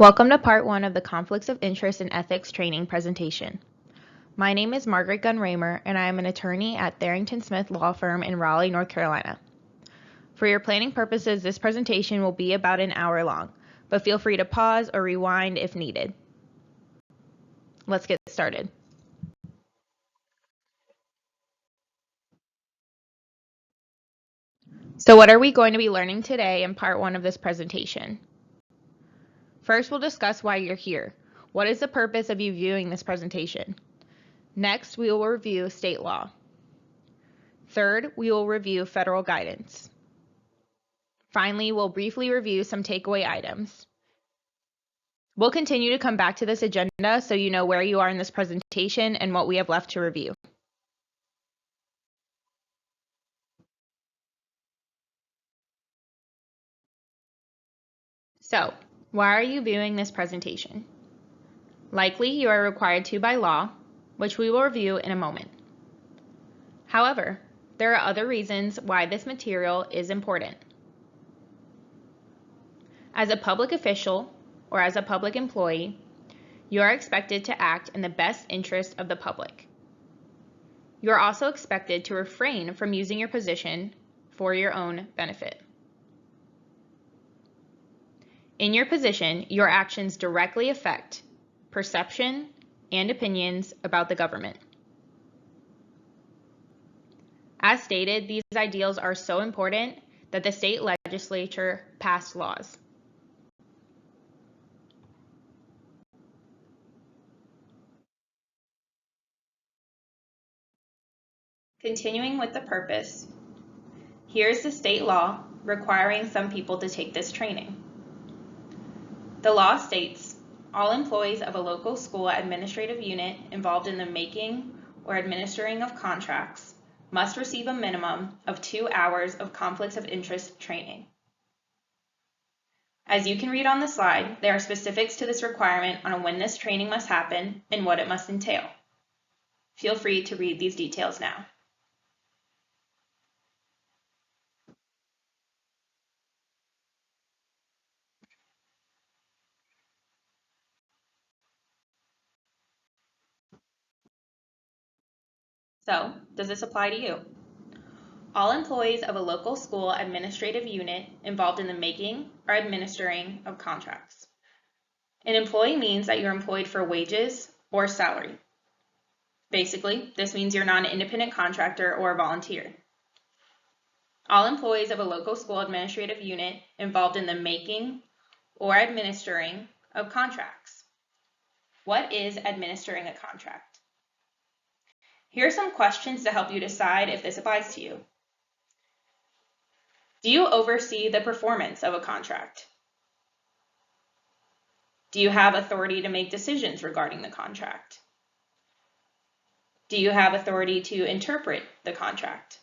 Welcome to part 1 of the Conflicts of Interest and Ethics training presentation. My name is Margaret Gunn-Raymer, and I am an attorney at Tharrington Smith Law Firm in Raleigh, North Carolina. For your planning purposes, this presentation will be about an hour long, but feel free to pause or rewind if needed. Let's get started. So what are we going to be learning today in part 1 of this presentation? First, we'll discuss why you're here. What is the purpose of you viewing this presentation? Next, we will review state law. Third, we will review federal guidance. Finally, we'll briefly review some takeaway items. We'll continue to come back to this agenda so you know where you are in this presentation and what we have left to review. So, why are you viewing this presentation? Likely, you are required to by law, which we will review in a moment. However, there are other reasons why this material is important. As a public official or as a public employee, you are expected to act in the best interest of the public. You are also expected to refrain from using your position for your own benefit. In your position, your actions directly affect perception and opinions about the government. As stated, these ideals are so important that the state legislature passed laws. Continuing with the purpose, here's the state law requiring some people to take this training. The law states, all employees of a local school administrative unit involved in the making or administering of contracts must receive a minimum of 2 hours of conflicts of interest training. As you can read on the slide, there are specifics to this requirement on when this training must happen and what it must entail. Feel free to read these details now. So, does this apply to you? All employees of a local school administrative unit involved in the making or administering of contracts. An employee means that you're employed for wages or salary. Basically, this means you're not an independent contractor or a volunteer. All employees of a local school administrative unit involved in the making or administering of contracts. What is administering a contract? Here are some questions to help you decide if this applies to you. Do you oversee the performance of a contract? Do you have authority to make decisions regarding the contract? Do you have authority to interpret the contract?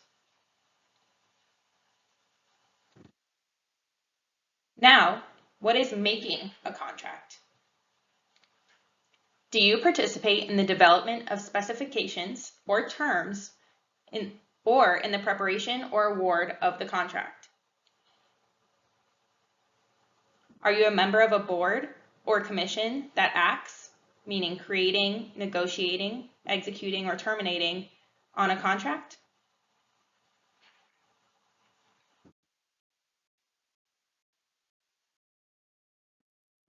Now, what is making a contract? Do you participate in the development of specifications or terms or in the preparation or award of the contract? Are you a member of a board or commission that acts, meaning creating, negotiating, executing, or terminating on a contract?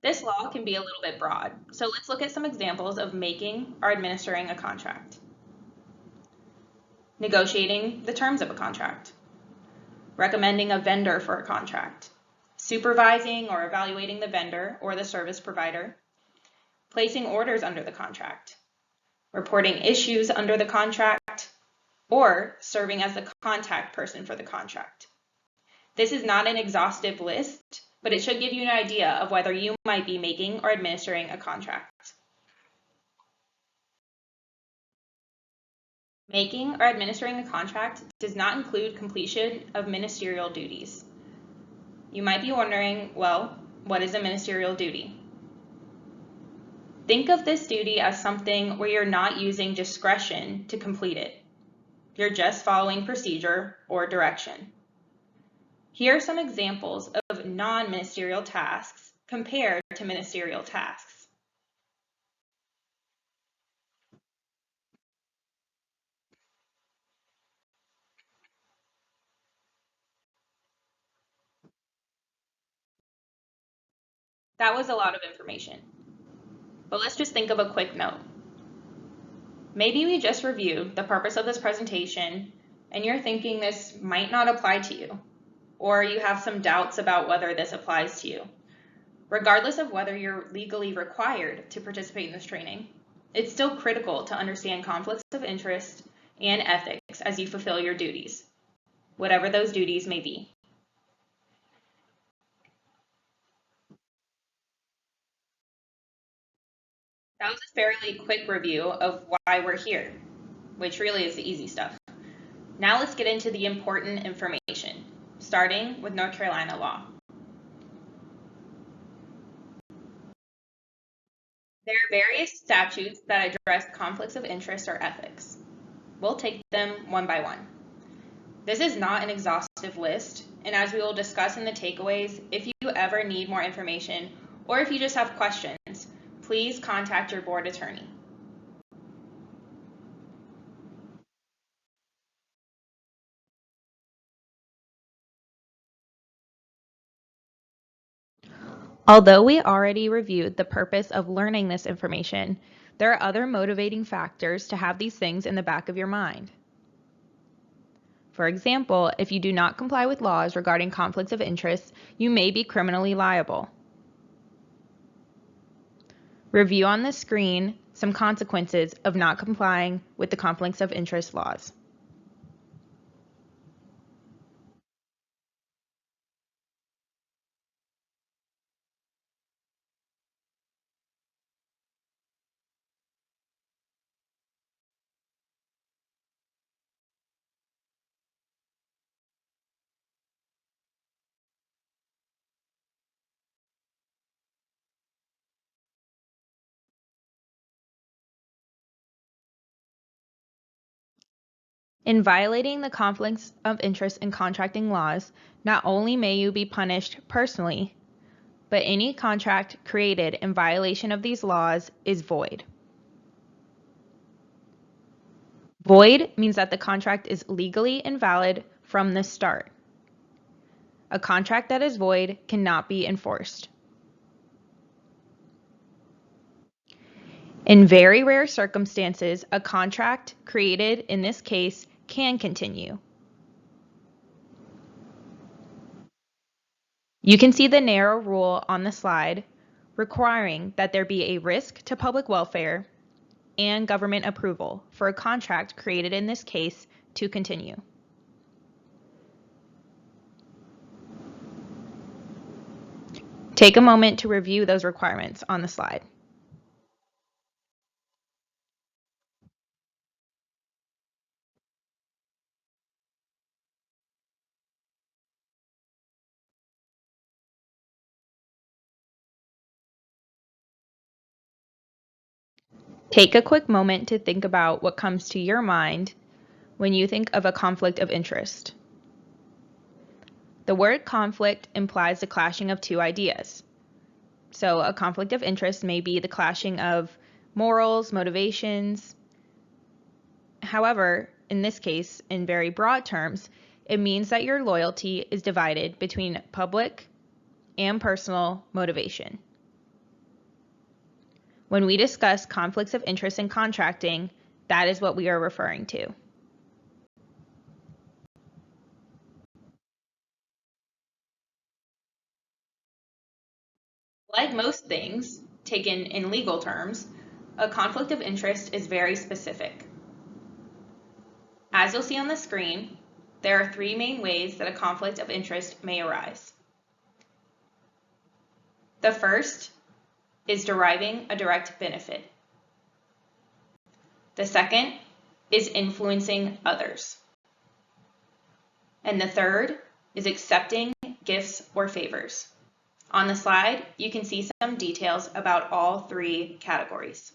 This law can be a little bit broad, so let's look at some examples of making or administering a contract. Negotiating the terms of a contract. Recommending a vendor for a contract. Supervising or evaluating the vendor or the service provider. Placing orders under the contract. Reporting issues under the contract, or serving as the contact person for the contract. This is not an exhaustive list, but it should give you an idea of whether you might be making or administering a contract. Making or administering a contract does not include completion of ministerial duties. You might be wondering, well, what is a ministerial duty? Think of this duty as something where you're not using discretion to complete it. You're just following procedure or direction. Here are some examples of non-ministerial tasks compared to ministerial tasks. That was a lot of information, but let's just think of a quick note. Maybe we just reviewed the purpose of this presentation and you're thinking this might not apply to you, or you have some doubts about whether this applies to you. Regardless of whether you're legally required to participate in this training, it's still critical to understand conflicts of interest and ethics as you fulfill your duties, whatever those duties may be. That was a fairly quick review of why we're here, which really is the easy stuff. Now let's get into the important information, starting with North Carolina law. There are various statutes that address conflicts of interest or ethics. We'll take them one by one. This is not an exhaustive list, and as we will discuss in the takeaways, if you ever need more information or if you just have questions, please contact your board attorney. Although we already reviewed the purpose of learning this information, there are other motivating factors to have these things in the back of your mind. For example, if you do not comply with laws regarding conflicts of interest, you may be criminally liable. Review on the screen some consequences of not complying with the conflicts of interest laws. In violating the conflicts of interest in contracting laws, not only may you be punished personally, but any contract created in violation of these laws is void. Void means that the contract is legally invalid from the start. A contract that is void cannot be enforced. In very rare circumstances, a contract created in this case can continue. You can see the narrow rule on the slide requiring that there be a risk to public welfare and government approval for a contract created in this case to continue. Take a moment to review those requirements on the slide. Take a quick moment to think about what comes to your mind when you think of a conflict of interest. The word conflict implies the clashing of two ideas. So a conflict of interest may be the clashing of morals, motivations. However, in this case, in very broad terms, it means that your loyalty is divided between public and personal motivation. When we discuss conflicts of interest in contracting, that is what we are referring to. Like most things, taken in legal terms, a conflict of interest is very specific. As you'll see on the screen, there are three main ways that a conflict of interest may arise. The first is deriving a direct benefit. The second is influencing others. And the third is accepting gifts or favors. On the slide, you can see some details about all three categories.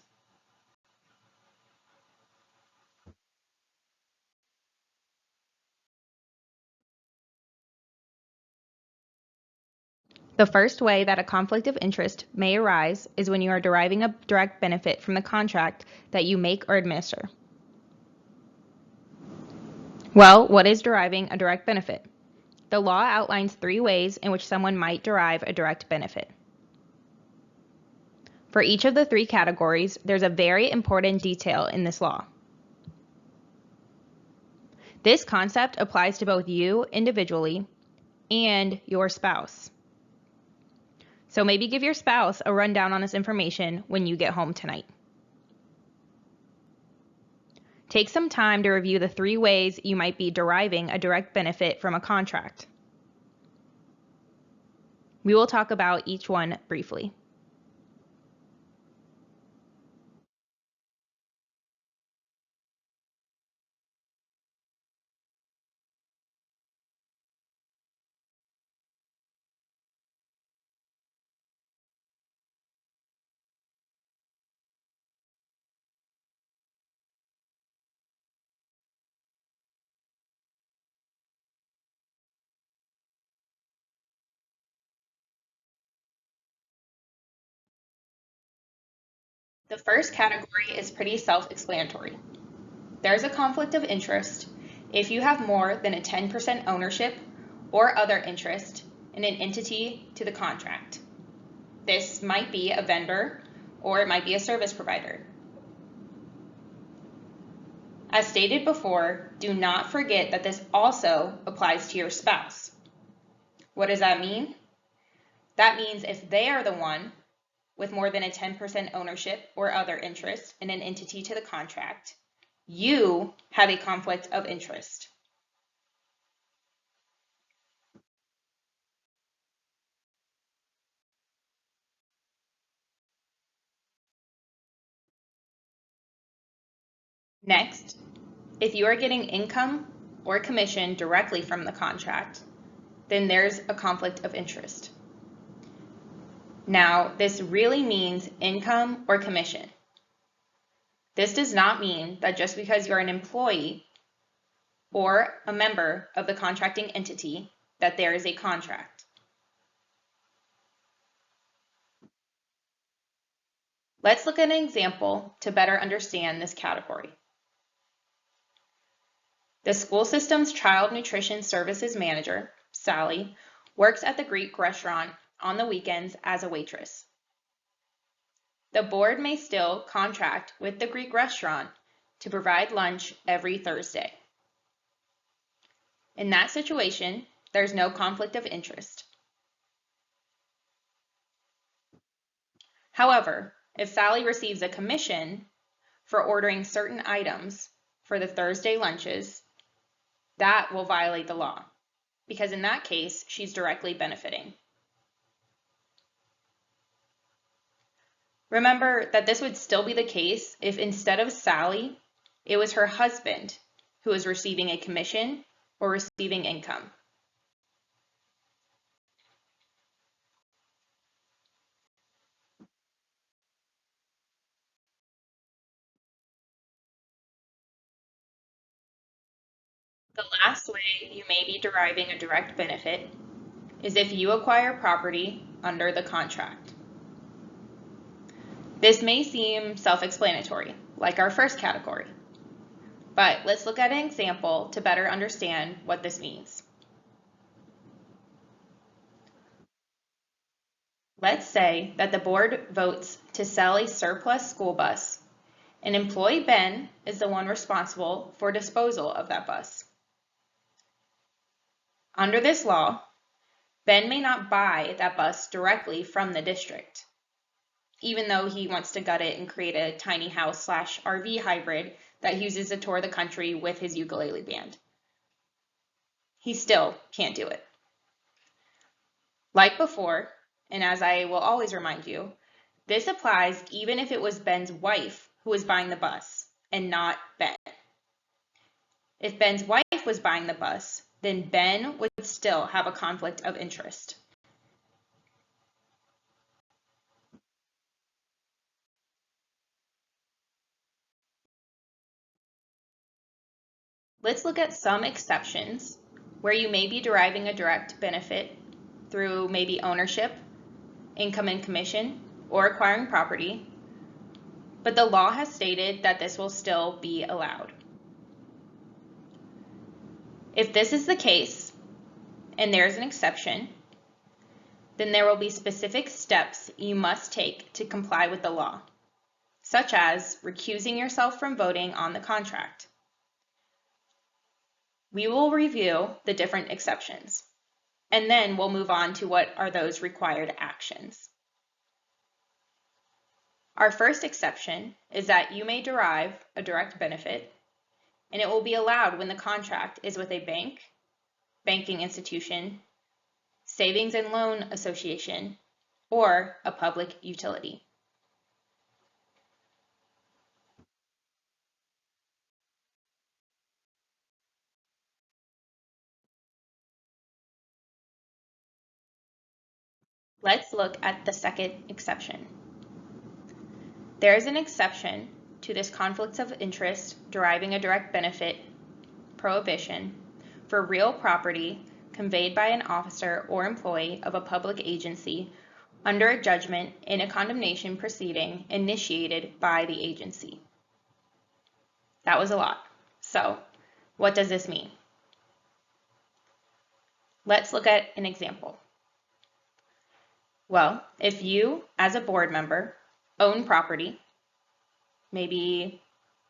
The first way that a conflict of interest may arise is when you are deriving a direct benefit from the contract that you make or administer. Well, what is deriving a direct benefit? The law outlines 3 ways in which someone might derive a direct benefit. For each of the 3 categories, there's a very important detail in this law. This concept applies to both you individually and your spouse. So maybe give your spouse a rundown on this information when you get home tonight. Take some time to review the 3 ways you might be deriving a direct benefit from a contract. We will talk about each one briefly. The first category is pretty self-explanatory. There's a conflict of interest if you have more than a 10% ownership or other interest in an entity to the contract. This might be a vendor or it might be a service provider. As stated before, do not forget that this also applies to your spouse. What does that mean? That means if they are the one with more than a 10% ownership or other interest in an entity to the contract, you have a conflict of interest. Next, if you are getting income or commission directly from the contract, then there's a conflict of interest. Now, this really means income or commission. This does not mean that just because you're an employee or a member of the contracting entity that there is a contract. Let's look at an example to better understand this category. The school system's child nutrition services manager, Sally, works at the Greek restaurant on the weekends as a waitress. The board may still contract with the Greek restaurant to provide lunch every Thursday. In that situation, there's no conflict of interest. However, if Sally receives a commission for ordering certain items for the Thursday lunches, that will violate the law, because in that case, she's directly benefiting. Remember that this would still be the case if instead of Sally, it was her husband who was receiving a commission or receiving income. The last way you may be deriving a direct benefit is if you acquire property under the contract. This may seem self-explanatory, like our first category, but let's look at an example to better understand what this means. Let's say that the board votes to sell a surplus school bus, and employee Ben is the one responsible for disposal of that bus. Under this law, Ben may not buy that bus directly from the district, even though he wants to gut it and create a tiny house / RV hybrid that he uses to tour the country with his ukulele band. He still can't do it. Like before, and as I will always remind you, this applies even if it was Ben's wife who was buying the bus and not Ben. If Ben's wife was buying the bus, then Ben would still have a conflict of interest. Let's look at some exceptions where you may be deriving a direct benefit through maybe ownership, income and commission, or acquiring property, but the law has stated that this will still be allowed. If this is the case, and there's an exception, then there will be specific steps you must take to comply with the law, such as recusing yourself from voting on the contract. We will review the different exceptions, and then we'll move on to what are those required actions. Our first exception is that you may derive a direct benefit, and it will be allowed when the contract is with a bank, banking institution, savings and loan association, or a public utility. Let's look at the second exception. There is an exception to this conflicts of interest deriving a direct benefit prohibition for real property conveyed by an officer or employee of a public agency under a judgment in a condemnation proceeding initiated by the agency. That was a lot. So, what does this mean? Let's look at an example. Well, if you, as a board member, own property, maybe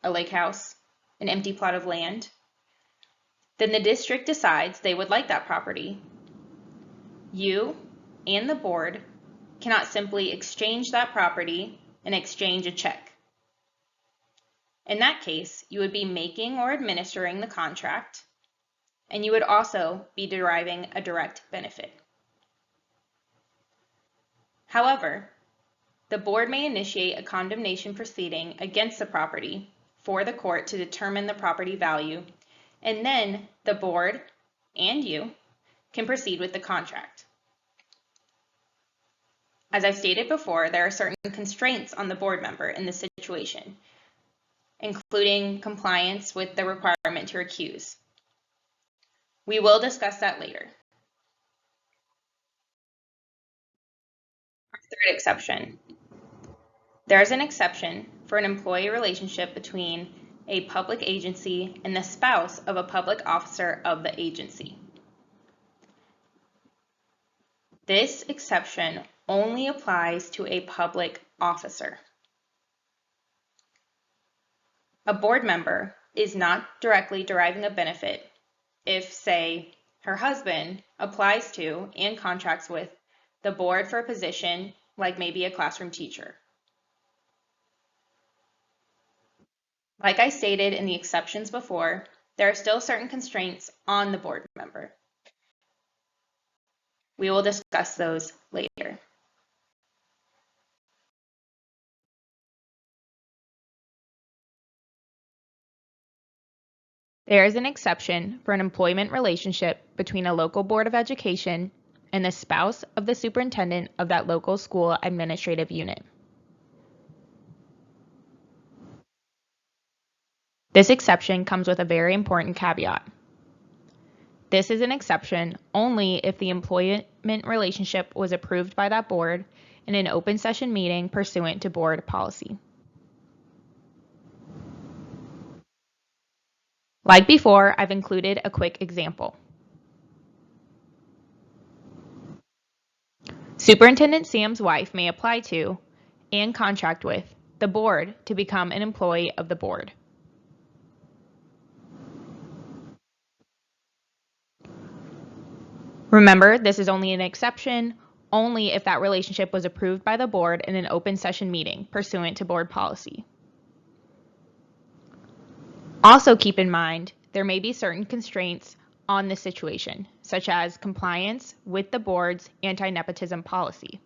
a lake house, an empty plot of land, then the district decides they would like that property. You and the board cannot simply exchange that property and exchange a check. In that case, you would be making or administering the contract, and you would also be deriving a direct benefit. However, the board may initiate a condemnation proceeding against the property for the court to determine the property value, and then the board and you can proceed with the contract. As I've stated before, there are certain constraints on the board member in this situation, including compliance with the requirement to recuse. We will discuss that later. Our third exception. There is an exception for an employee relationship between a public agency and the spouse of a public officer of the agency. This exception only applies to a public officer. A board member is not directly deriving a benefit if, say, her husband applies to and contracts with the board for a position like maybe a classroom teacher. Like I stated in the exceptions before, there are still certain constraints on the board member. We will discuss those later. There is an exception for an employment relationship between a local board of education and the spouse of the superintendent of that local school administrative unit. This exception comes with a very important caveat. This is an exception only if the employment relationship was approved by that board in an open session meeting pursuant to board policy. Like before, I've included a quick example. Superintendent Sam's wife may apply to and contract with the board to become an employee of the board. Remember, this is only an exception only if that relationship was approved by the board in an open session meeting pursuant to board policy. Also keep in mind, there may be certain constraints on this situation, such as compliance with the board's anti-nepotism policy.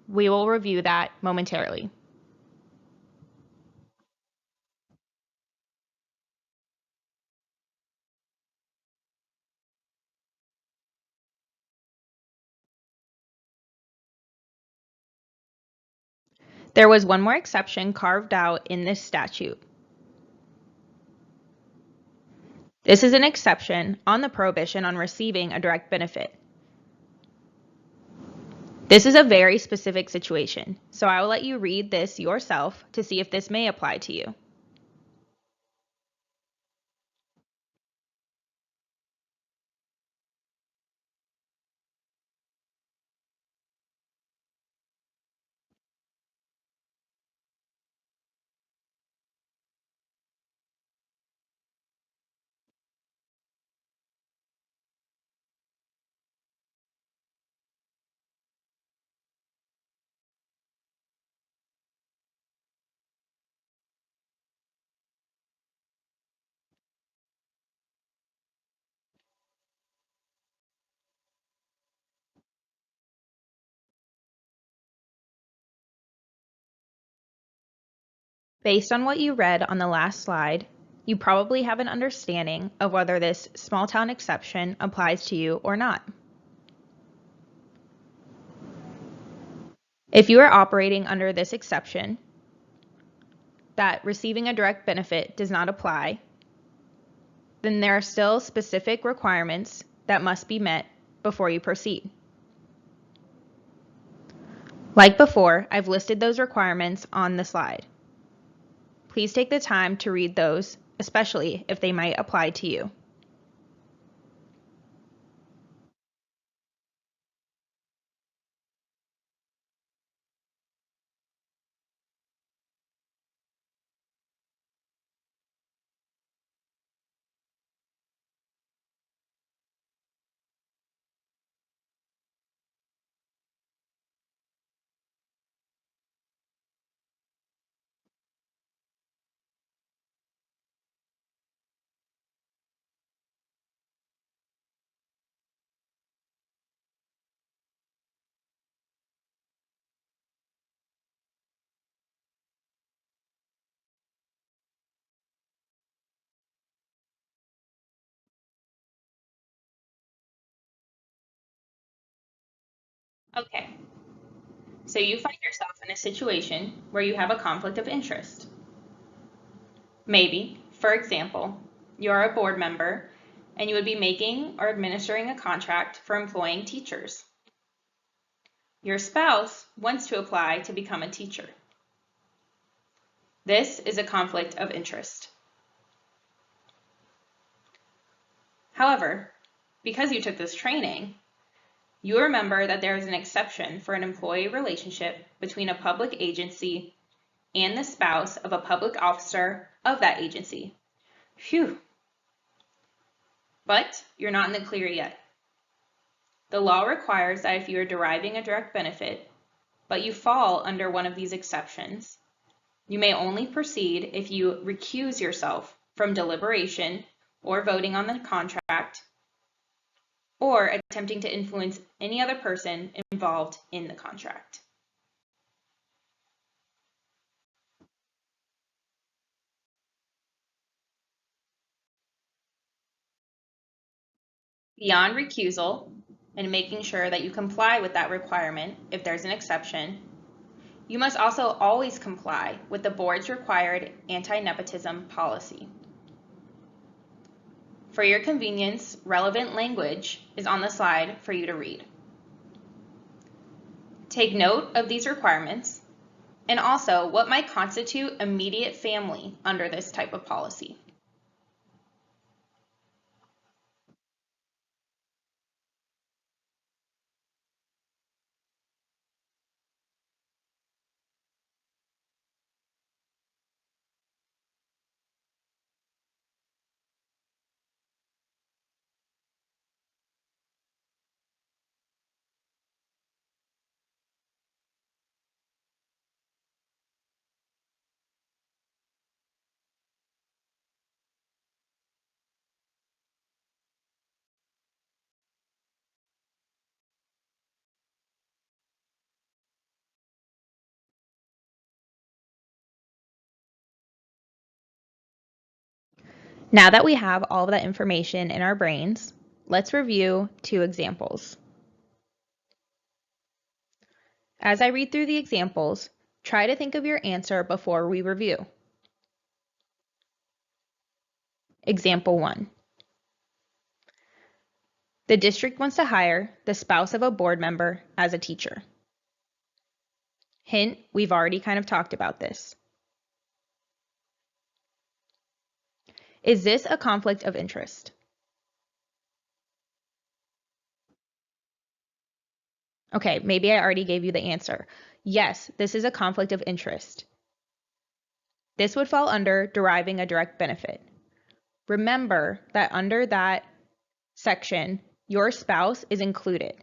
We will review that momentarily. There was one more exception carved out in this statute. This is an exception on the prohibition on receiving a direct benefit. This is a very specific situation, so I will let you read this yourself to see if this may apply to you. Based on what you read on the last slide, you probably have an understanding of whether this small town exception applies to you or not. If you are operating under this exception, that receiving a direct benefit does not apply, then there are still specific requirements that must be met before you proceed. Like before, I've listed those requirements on the slide. Please take the time to read those, especially if they might apply to you. Okay, so you find yourself in a situation where you have a conflict of interest. Maybe, for example, you're a board member and you would be making or administering a contract for employing teachers. Your spouse wants to apply to become a teacher. This is a conflict of interest. However, because you took this training, you remember that there is an exception for an employee relationship between a public agency and the spouse of a public officer of that agency. Phew. But you're not in the clear yet. The law requires that if you are deriving a direct benefit, but you fall under one of these exceptions, you may only proceed if you recuse yourself from deliberation or voting on the contract, or attempting to influence any other person involved in the contract. Beyond recusal and making sure that you comply with that requirement if there's an exception, you must also always comply with the board's required anti-nepotism policy. For your convenience, relevant language is on the slide for you to read. Take note of these requirements and also what might constitute immediate family under this type of policy. Now that we have all of that information in our brains, let's review 2 examples. As I read through the examples, try to think of your answer before we review. Example 1. The district wants to hire the spouse of a board member as a teacher. Hint, we've already kind of talked about this. Is this a conflict of interest? Okay, maybe I already gave you the answer. Yes, this is a conflict of interest. This would fall under deriving a direct benefit. Remember that under that section, your spouse is included.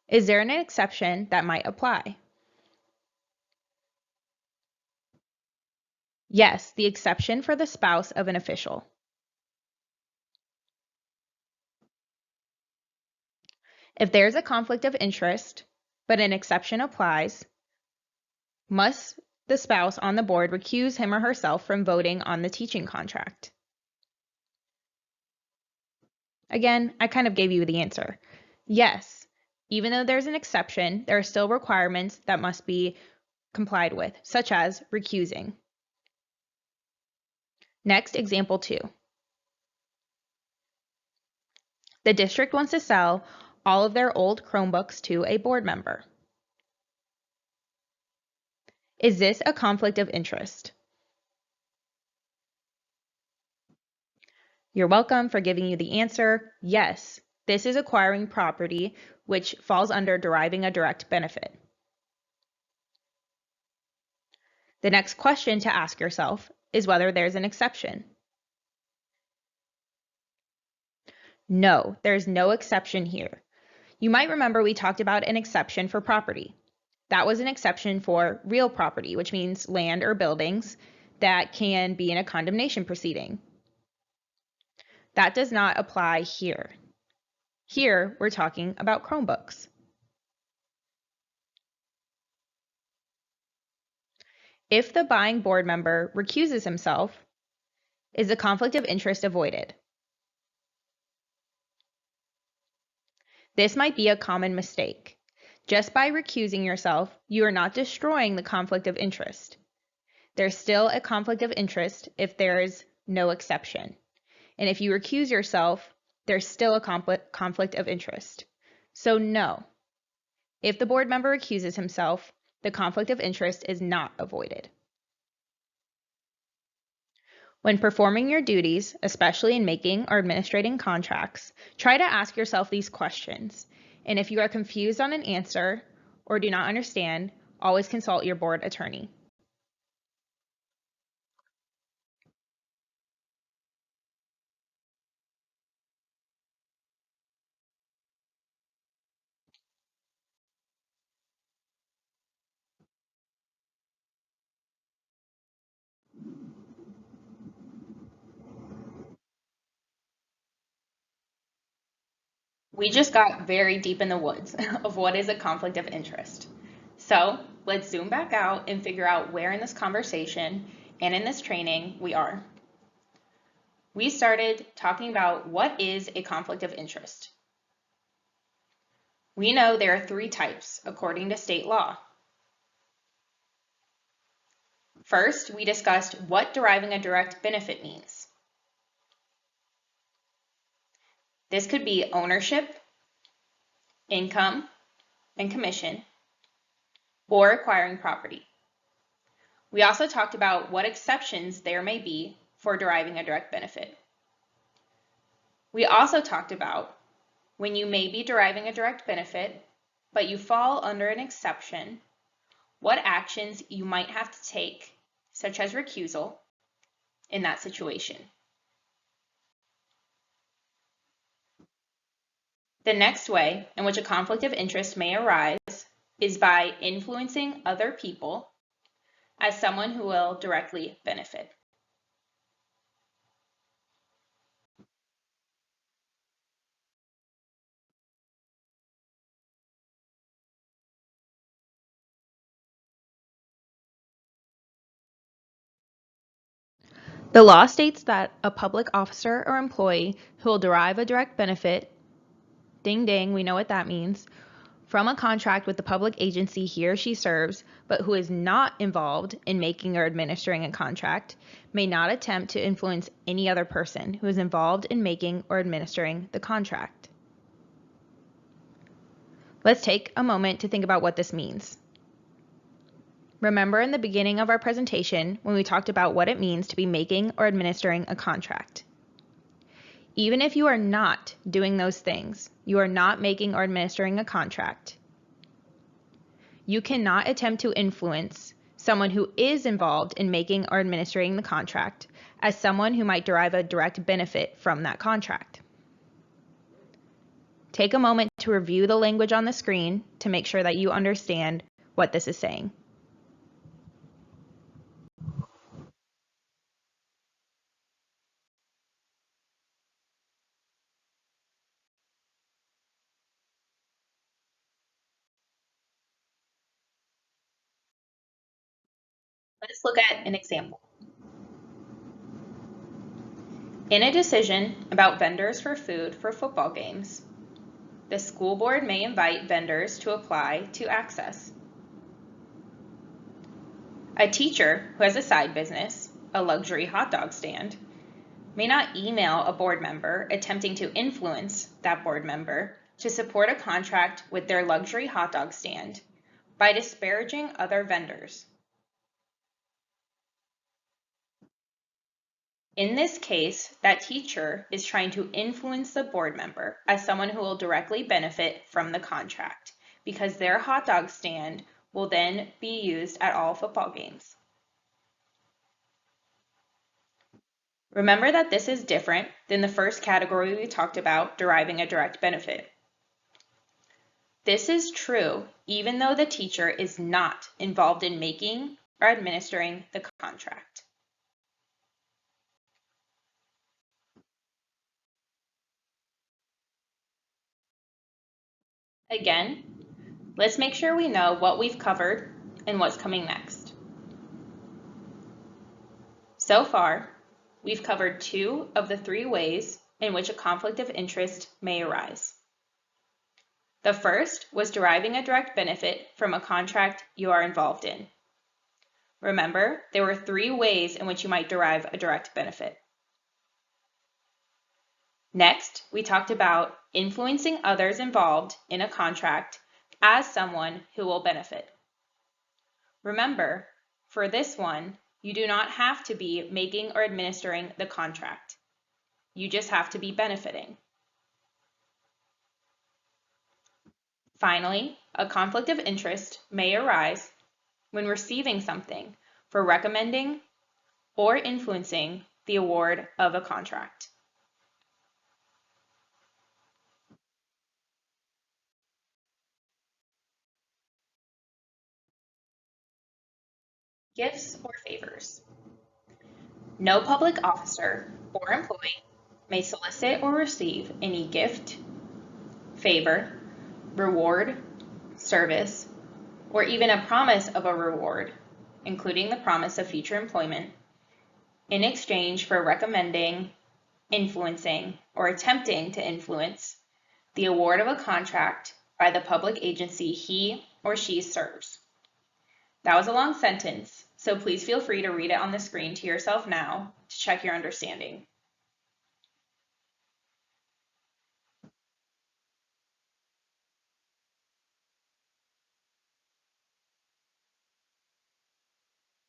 Is there an exception that might apply? Yes, the exception for the spouse of an official. If there's a conflict of interest, but an exception applies, must the spouse on the board recuse him or herself from voting on the teaching contract? Again, I kind of gave you the answer. Yes, even though there's an exception, there are still requirements that must be complied with, such as recusing. Next, example 2. The district wants to sell all of their old Chromebooks to a board member. Is this a conflict of interest? You're welcome for giving you the answer. Yes, this is acquiring property, which falls under deriving a direct benefit. The next question to ask yourself is whether there's an exception. No, there's no exception here. You might remember we talked about an exception for property. That was an exception for real property, which means land or buildings that can be in a condemnation proceeding. That does not apply here. Here, we're talking about Chromebooks. If the buying board member recuses himself, is the conflict of interest avoided? This might be a common mistake. Just by recusing yourself, you are not destroying the conflict of interest. There's still a conflict of interest if there's no exception. And if you recuse yourself, there's still a conflict of interest. So no, if the board member recuses himself, the conflict of interest is not avoided. When performing your duties, especially in making or administrating contracts, try to ask yourself these questions. And if you are confused on an answer or do not understand, always consult your board attorney. We just got very deep in the woods of what is a conflict of interest. So let's zoom back out and figure out where in this conversation and in this training we are. We started talking about what is a conflict of interest. We know there are 3 types according to state law. First, we discussed what deriving a direct benefit means. This could be ownership, income, and commission, or acquiring property. We also talked about what exceptions there may be for deriving a direct benefit. We also talked about when you may be deriving a direct benefit, but you fall under an exception, what actions you might have to take, such as recusal, in that situation. The next way in which a conflict of interest may arise is by influencing other people as someone who will directly benefit. The law states that a public officer or employee who will derive a direct benefit, ding ding, we know what that means, from a contract with the public agency he or she serves, but who is not involved in making or administering a contract, may not attempt to influence any other person who is involved in making or administering the contract. Let's take a moment to think about what this means. Remember in the beginning of our presentation when we talked about what it means to be making or administering a contract. Even if you are not doing those things, you are not making or administering a contract, you cannot attempt to influence someone who is involved in making or administering the contract as someone who might derive a direct benefit from that contract. Take a moment to review the language on the screen to make sure that you understand what this is saying. Let's look at an example. In a decision about vendors for food for football games, the school board may invite vendors to apply to access. A teacher who has a side business, a luxury hot dog stand, may not email a board member attempting to influence that board member to support a contract with their luxury hot dog stand by disparaging other vendors. In this case, that teacher is trying to influence the board member as someone who will directly benefit from the contract because their hot dog stand will then be used at all football games. Remember that this is different than the first category we talked about, deriving a direct benefit. This is true even though the teacher is not involved in making or administering the contract. Again, let's make sure we know what we've covered and what's coming next. So far, we've covered 2 of the 3 ways in which a conflict of interest may arise. The first was deriving a direct benefit from a contract you are involved in. Remember, there were 3 ways in which you might derive a direct benefit. Next, we talked about influencing others involved in a contract as someone who will benefit. Remember, for this one, you do not have to be making or administering the contract. You just have to be benefiting. Finally, a conflict of interest may arise when receiving something for recommending or influencing the award of a contract. Gifts or favors. No public officer or employee may solicit or receive any gift, favor, reward, service, or even a promise of a reward, including the promise of future employment, in exchange for recommending, influencing, or attempting to influence the award of a contract by the public agency he or she serves. That was a long sentence, so please feel free to read it on the screen to yourself now to check your understanding.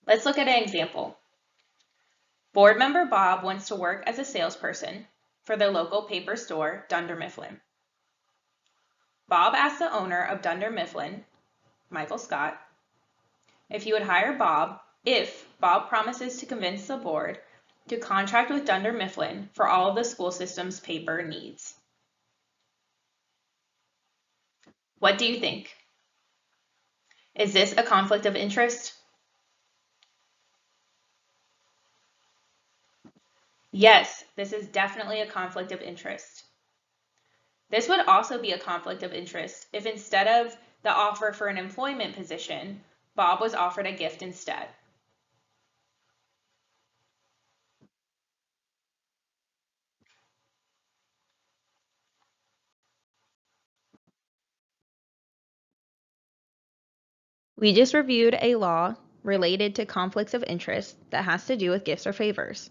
Let's look at an example. Board member Bob wants to work as a salesperson for the local paper store, Dunder Mifflin. Bob asked the owner of Dunder Mifflin, Michael Scott, if he would hire Bob if Bob promises to convince the board to contract with Dunder Mifflin for all of the school system's paper needs. What do you think? Is this a conflict of interest? Yes, this is definitely a conflict of interest. This would also be a conflict of interest if instead of the offer for an employment position, Bob was offered a gift instead. We just reviewed a law related to conflicts of interest that has to do with gifts or favors.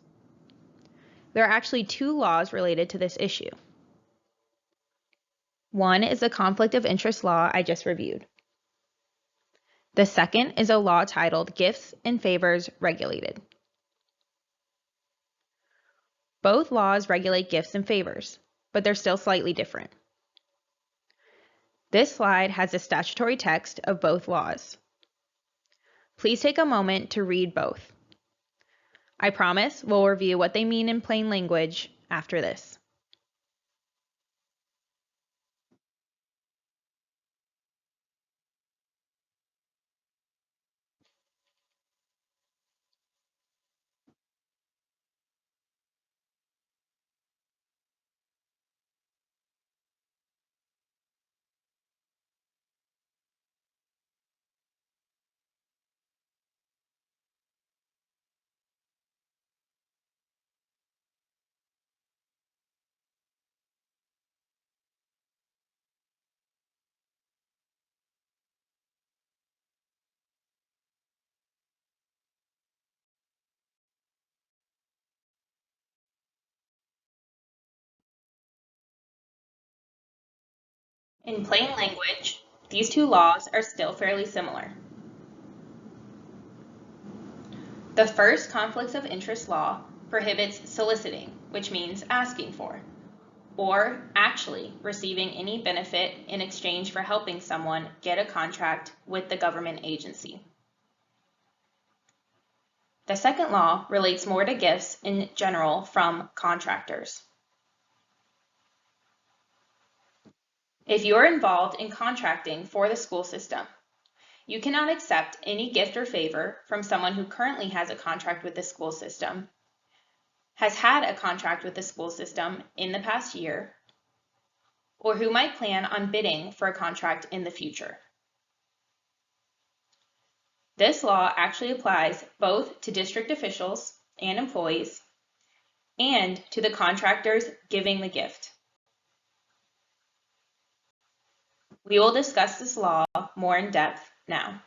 There are actually 2 laws related to this issue. One is the conflict of interest law I just reviewed. The second is a law titled Gifts and Favors Regulated. Both laws regulate gifts and favors, but they're still slightly different. This slide has the statutory text of both laws. Please take a moment to read both. I promise we'll review what they mean in plain language after this. In plain language, these two laws are still fairly similar. The first conflicts of interest law prohibits soliciting, which means asking for, or actually receiving any benefit in exchange for helping someone get a contract with the government agency. The second law relates more to gifts in general from contractors. If you are involved in contracting for the school system, you cannot accept any gift or favor from someone who currently has a contract with the school system, has had a contract with the school system in the past year, or who might plan on bidding for a contract in the future. This law actually applies both to district officials and employees and to the contractors giving the gift. We will discuss this law more in depth now.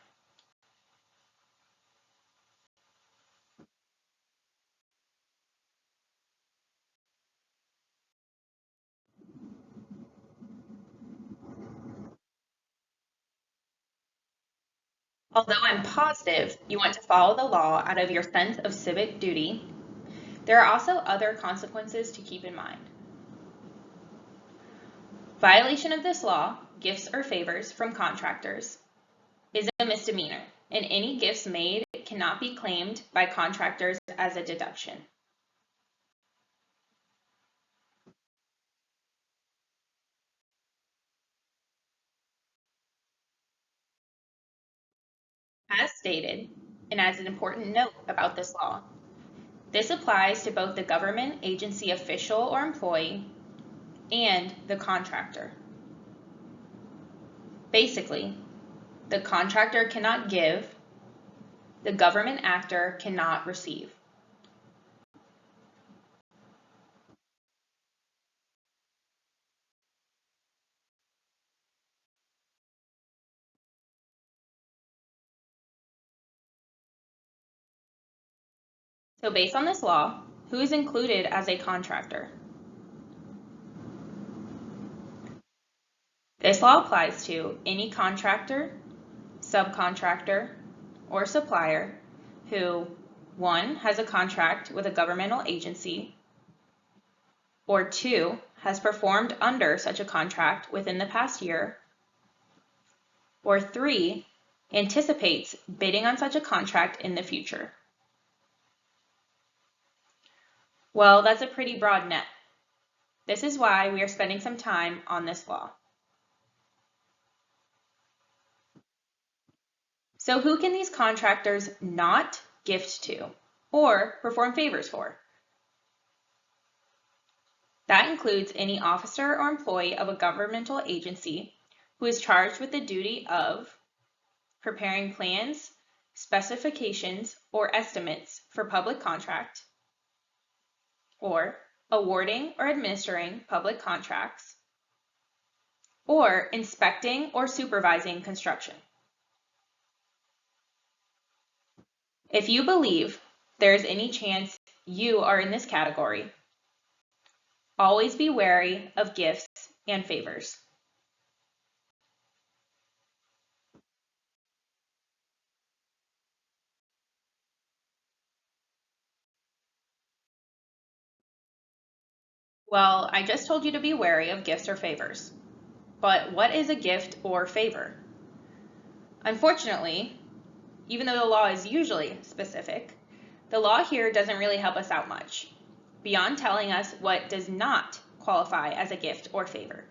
Although I'm positive you want to follow the law out of your sense of civic duty, there are also other consequences to keep in mind. Violation of this law, gifts or favors from contractors, is a misdemeanor, and any gifts made cannot be claimed by contractors as a deduction. As stated, and as an important note about this law, this applies to both the government agency official or employee and the contractor. Basically, the contractor cannot give, the government actor cannot receive. So based on this law, who is included as a contractor? This law applies to any contractor, subcontractor, or supplier who, 1, has a contract with a governmental agency, or 2, has performed under such a contract within the past year, or 3, anticipates bidding on such a contract in the future. Well, that's a pretty broad net. This is why we are spending some time on this law. So who can these contractors not gift to or perform favors for? That includes any officer or employee of a governmental agency who is charged with the duty of preparing plans, specifications, or estimates for public contract, or awarding or administering public contracts, or inspecting or supervising construction. If you believe there is any chance you are in this category, always be wary of gifts and favors. Well, I just told you to be wary of gifts or favors. But what is a gift or favor? Unfortunately, even though the law is usually specific, the law here doesn't really help us out much, beyond telling us what does not qualify as a gift or favor.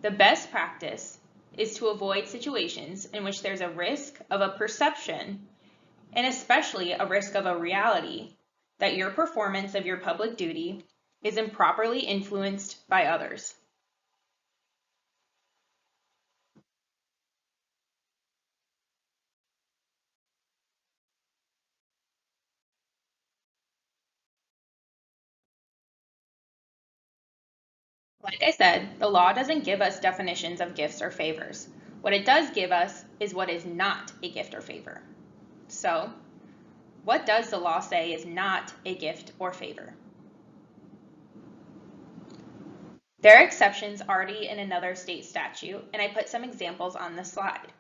The best practice is to avoid situations in which there's a risk of a perception, and especially a risk of a reality, that your performance of your public duty is improperly influenced by others. Like I said, the law doesn't give us definitions of gifts or favors. What it does give us is what is not a gift or favor. So, what does the law say is not a gift or favor? There are exceptions already in another state statute, and I put some examples on the slide.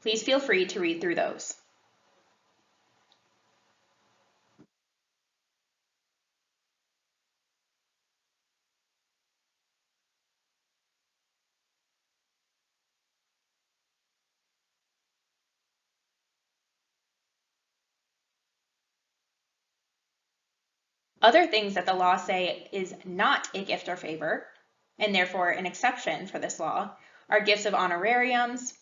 Please feel free to read through those. Other things that the law say is not a gift or favor, and therefore an exception for this law, are gifts of honorariums,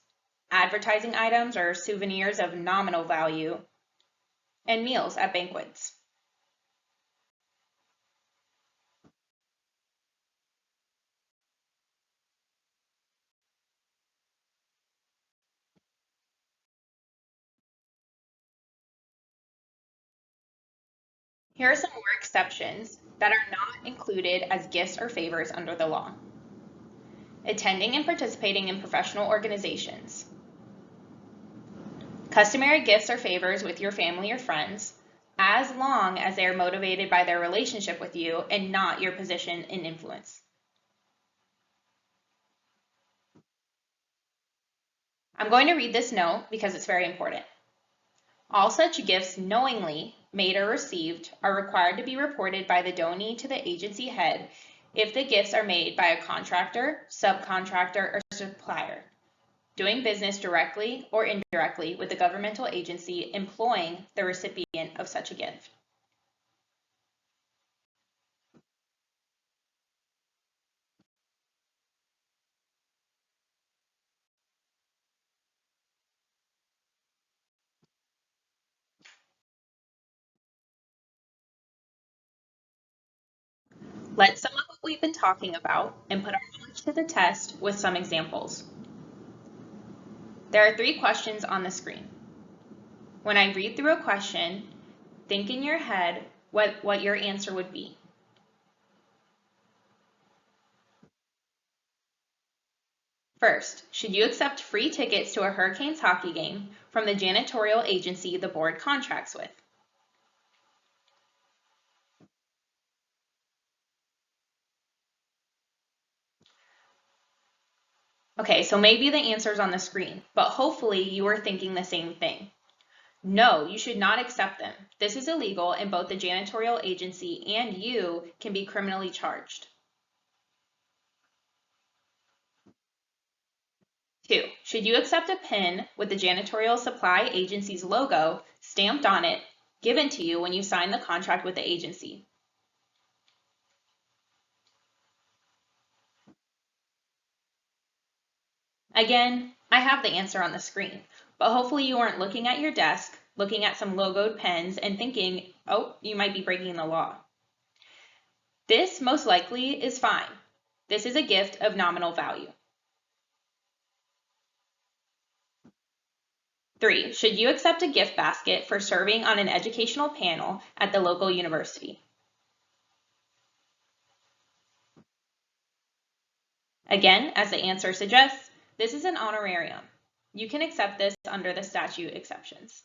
advertising items or souvenirs of nominal value, and meals at banquets. Here are some more exceptions that are not included as gifts or favors under the law. Attending and participating in professional organizations. Customary gifts or favors with your family or friends, as long as they are motivated by their relationship with you and not your position and influence. I'm going to read this note because it's very important. All such gifts knowingly made or received are required to be reported by the donee to the agency head if the gifts are made by a contractor, subcontractor, or supplier, doing business directly or indirectly with the governmental agency employing the recipient of such a gift. Let's sum up what we've been talking about and put our knowledge to the test with some examples. There are 3 questions on the screen. When I read through a question, think in your head what your answer would be. First, should you accept free tickets to a Hurricanes hockey game from the janitorial agency the board contracts with? Okay, so maybe the answer's on the screen, but hopefully you are thinking the same thing. No, you should not accept them. This is illegal and both the janitorial agency and you can be criminally charged. 2, should you accept a pin with the janitorial supply agency's logo stamped on it given to you when you sign the contract with the agency? Again, I have the answer on the screen, but hopefully you aren't looking at your desk, looking at some logoed pens and thinking, oh, you might be breaking the law. This most likely is fine. This is a gift of nominal value. 3, should you accept a gift basket for serving on an educational panel at the local university? Again, as the answer suggests, this is an honorarium. You can accept this under the statute exceptions.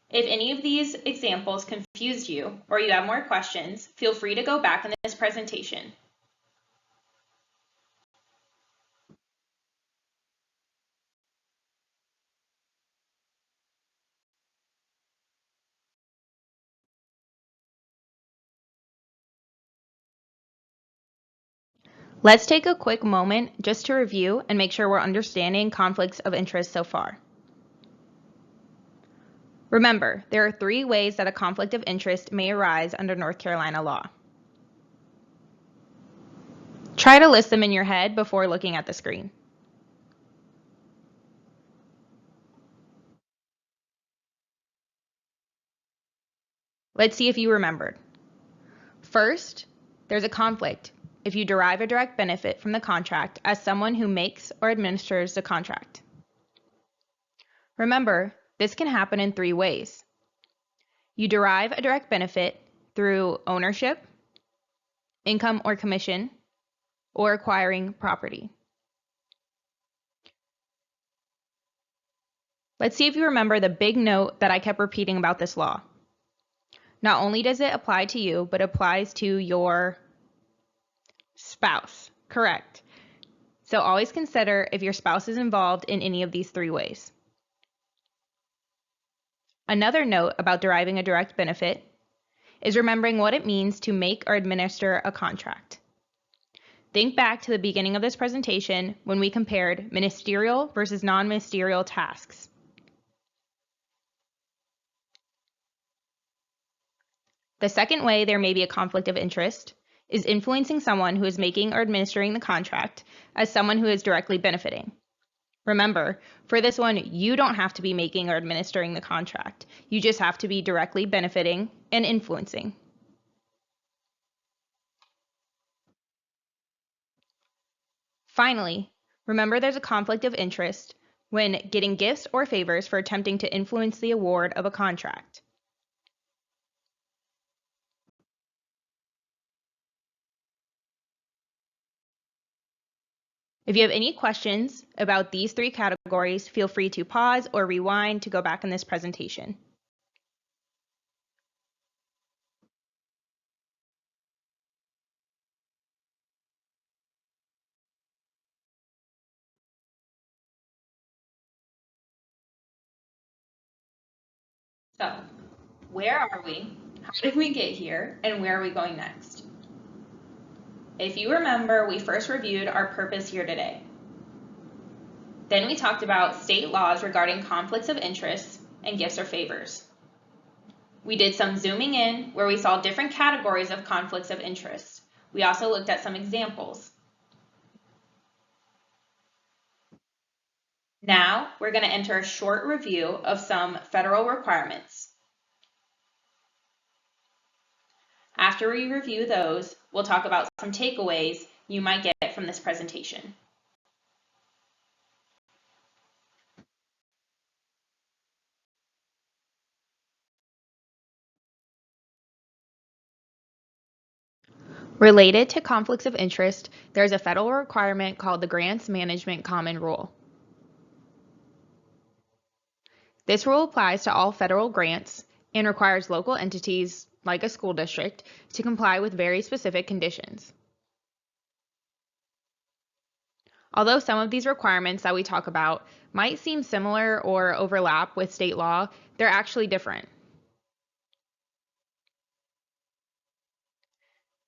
If any of these examples confused you or you have more questions, feel free to go back in this presentation. Let's take a quick moment just to review and make sure we're understanding conflicts of interest so far. Remember, there are 3 ways that a conflict of interest may arise under North Carolina law. Try to list them in your head before looking at the screen. Let's see if you remembered. First, there's a conflict if you derive a direct benefit from the contract as someone who makes or administers the contract. Remember, this can happen in 3 ways. You derive a direct benefit through ownership, income or commission, or acquiring property. Let's see if you remember the big note that I kept repeating about this law. Not only does it apply to you, but applies to your spouse. Correct. So always consider if your spouse is involved in any of these 3 ways. Another note about deriving a direct benefit is remembering what it means to make or administer a contract. Think back to the beginning of this presentation when we compared ministerial versus non-ministerial tasks. The second way there may be a conflict of interest is influencing someone who is making or administering the contract as someone who is directly benefiting. Remember, for this one, you don't have to be making or administering the contract. You just have to be directly benefiting and influencing. Finally, remember there's a conflict of interest when getting gifts or favors for attempting to influence the award of a contract. If you have any questions about these 3 categories, feel free to pause or rewind to go back in this presentation. So, where are we? How did we get here? And where are we going next? If you remember, we first reviewed our purpose here today. Then we talked about state laws regarding conflicts of interest and gifts or favors. We did some zooming in where we saw different categories of conflicts of interest. We also looked at some examples. Now we're going to enter a short review of some federal requirements. After we review those, we'll talk about some takeaways you might get from this presentation. Related to conflicts of interest, there's a federal requirement called the Grants Management Common Rule. This rule applies to all federal grants and requires local entities, like a school district, to comply with very specific conditions. Although some of these requirements that we talk about might seem similar or overlap with state law, they're actually different.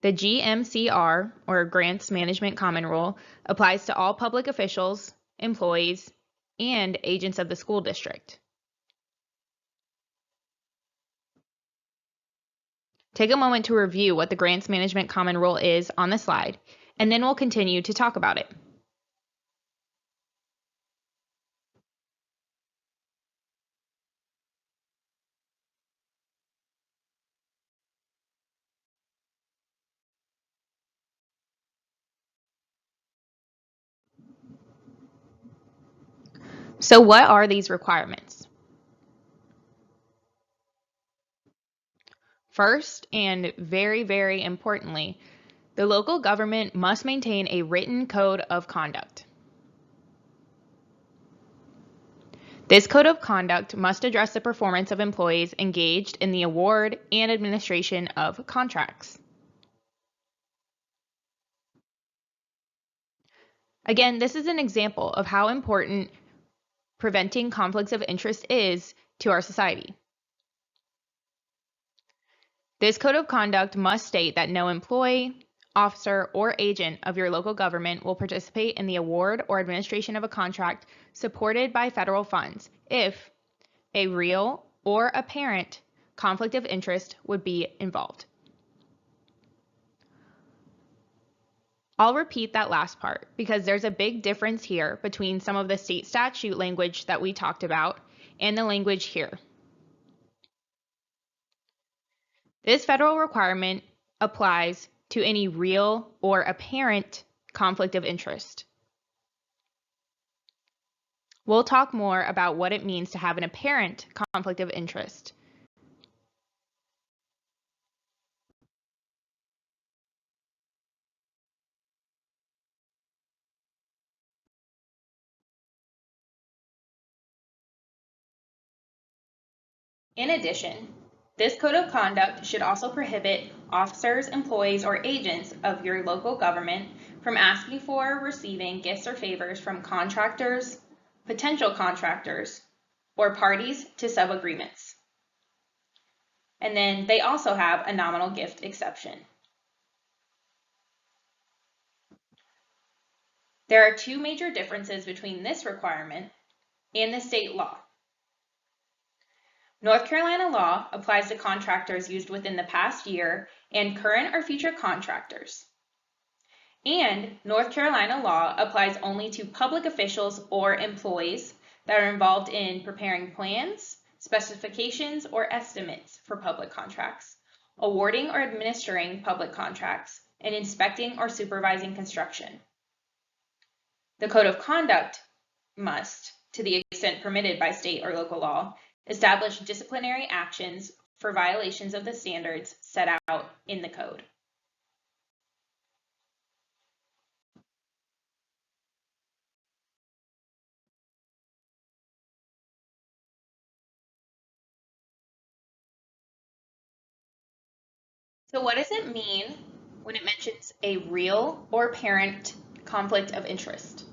The GMCR, or Grants Management Common Rule, applies to all public officials, employees, and agents of the school district. Take a moment to review what the Grants Management Common Rule is on the slide, and then we'll continue to talk about it. So what are these requirements? First, and very, very importantly, the local government must maintain a written code of conduct. This code of conduct must address the performance of employees engaged in the award and administration of contracts. Again, this is an example of how important preventing conflicts of interest is to our society. This code of conduct must state that no employee, officer, or agent of your local government will participate in the award or administration of a contract supported by federal funds if a real or apparent conflict of interest would be involved. I'll repeat that last part because there's a big difference here between some of the state statute language that we talked about and the language here. This federal requirement applies to any real or apparent conflict of interest. We'll talk more about what it means to have an apparent conflict of interest. In addition, this code of conduct should also prohibit officers, employees, or agents of your local government from asking for or receiving gifts or favors from contractors, potential contractors, or parties to sub-agreements. And then they also have a nominal gift exception. There are two major differences between this requirement and the state law. North Carolina law applies to contractors used within the past year and current or future contractors. And North Carolina law applies only to public officials or employees that are involved in preparing plans, specifications, or estimates for public contracts, awarding or administering public contracts, and inspecting or supervising construction. The Code of Conduct must, to the extent permitted by state or local law, establish disciplinary actions for violations of the standards set out in the code. So what does it mean when it mentions a real or apparent conflict of interest?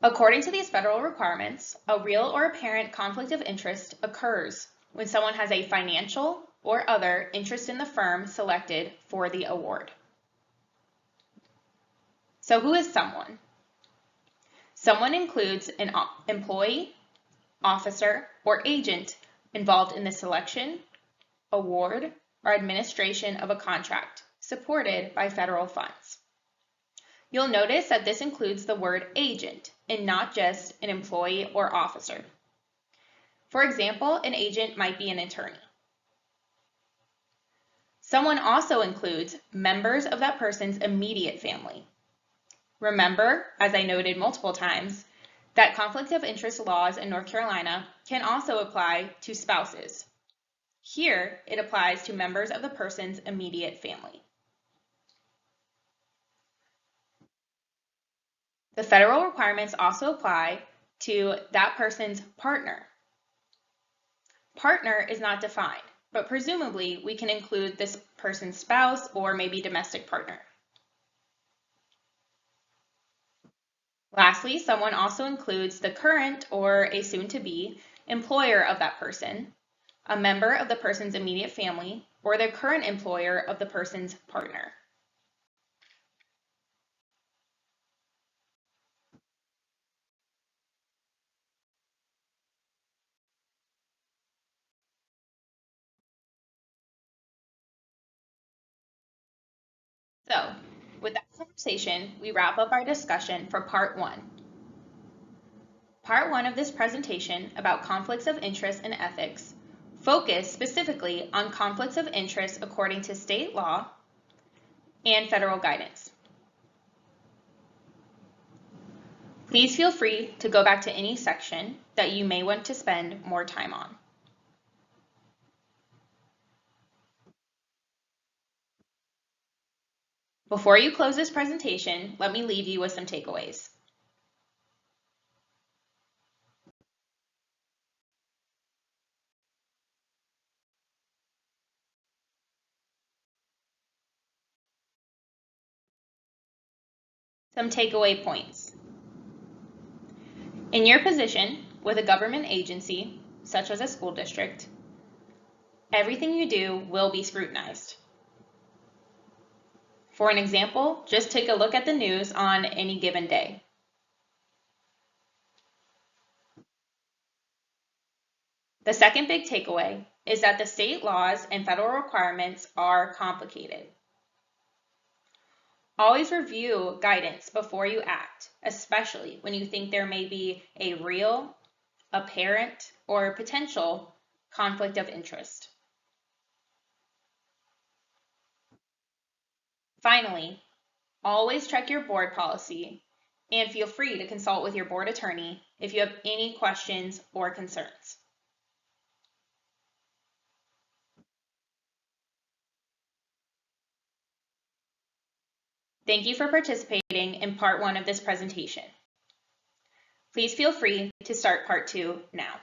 According to these federal requirements, a real or apparent conflict of interest occurs when someone has a financial or other interest in the firm selected for the award. So who is someone? Someone includes an employee, officer, or agent involved in the selection, award, or administration of a contract supported by federal funds. You'll notice that this includes the word agent and not just an employee or officer. For example, an agent might be an attorney. Someone also includes members of that person's immediate family. Remember, as I noted multiple times, that conflict of interest laws in North Carolina can also apply to spouses. Here, it applies to members of the person's immediate family. The federal requirements also apply to that person's partner. Partner is not defined, but presumably we can include this person's spouse or maybe domestic partner. Lastly, someone also includes the current or a soon-to-be employer of that person, a member of the person's immediate family, or the current employer of the person's partner. So, with that conversation, we wrap up our discussion for Part 1. Part 1 of this presentation about conflicts of interest and ethics focused specifically on conflicts of interest according to state law and federal guidance. Please feel free to go back to any section that you may want to spend more time on. Before you close this presentation, let me leave you with some takeaways. Some takeaway points. In your position with a government agency, such as a school district, everything you do will be scrutinized. For an example, just take a look at the news on any given day. The second big takeaway is that the state laws and federal requirements are complicated. Always review guidance before you act, especially when you think there may be a real, apparent, or potential conflict of interest. Finally, always check your board policy and feel free to consult with your board attorney if you have any questions or concerns. Thank you for participating in part 1 of this presentation. Please feel free to start part 2 now.